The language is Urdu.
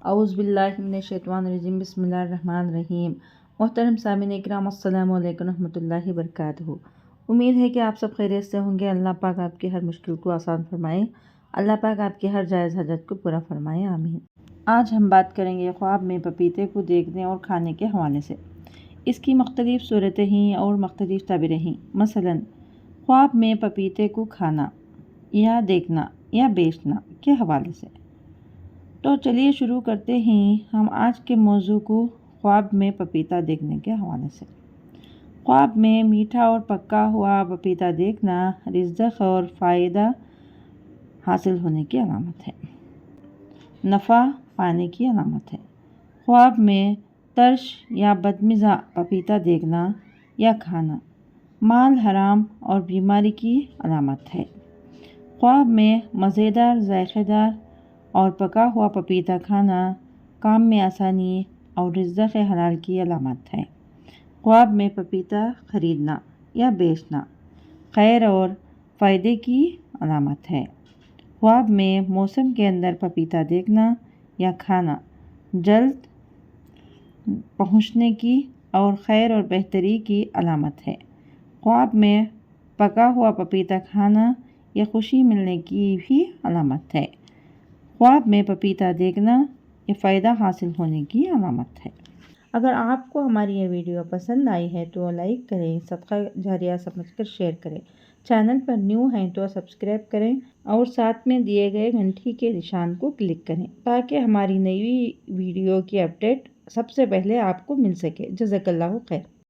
اعوذ باللہ من الشیطان الرجیم، بسم اللہ الرحمن الرحیم۔ محترم سامعین اکرام، السلام علیکم ورحمۃ اللہ وبرکاتہ۔ امید ہے کہ آپ سب خیریت سے ہوں گے۔ اللہ پاک آپ کی ہر مشکل کو آسان فرمائے، اللہ پاک آپ کی ہر جائز حاجت کو پورا فرمائے، آمین۔ آج ہم بات کریں گے خواب میں پپیتے کو دیکھنے اور کھانے کے حوالے سے۔ اس کی مختلف صورتیں ہیں اور مختلف تعبیریں ہیں۔ مثلاً خواب میں پپیتے کو کھانا یا دیکھنا یا بیچنا کے حوالے سے۔ تو چلیے شروع کرتے ہیں ہم آج کے موضوع کو خواب میں پپیتا دیکھنے کے حوالے سے۔ خواب میں میٹھا اور پکا ہوا پپیتا دیکھنا رزق اور فائدہ حاصل ہونے کی علامت ہے، نفع پانے کی علامت ہے۔ خواب میں ترش یا بدمزہ پپیتا دیکھنا یا کھانا مال حرام اور بیماری کی علامت ہے۔ خواب میں مزیدار، ذائقہ دار اور پکا ہوا پپیتا کھانا کام میں آسانی اور رزق حلال کی علامت ہے۔ خواب میں پپیتا خریدنا یا بیچنا خیر اور فائدے کی علامت ہے۔ خواب میں موسم کے اندر پپیتا دیکھنا یا کھانا جلد پہنچنے کی اور خیر اور بہتری کی علامت ہے۔ خواب میں پکا ہوا پپیتا کھانا یا خوشی ملنے کی بھی علامت ہے۔ خواب میں پپیتا دیکھنا یہ فائدہ حاصل ہونے کی علامت ہے۔ اگر آپ کو ہماری یہ ویڈیو پسند آئی ہے تو لائک کریں، صدقہ جاریہ سمجھ کر شیئر کریں، چینل پر نیو ہیں تو سبسکرائب کریں اور ساتھ میں دیے گئے گھنٹی کے نشان کو کلک کریں تاکہ ہماری نئی ویڈیو کی اپڈیٹ سب سے پہلے آپ کو مل سکے۔ جزاک اللہ خیر۔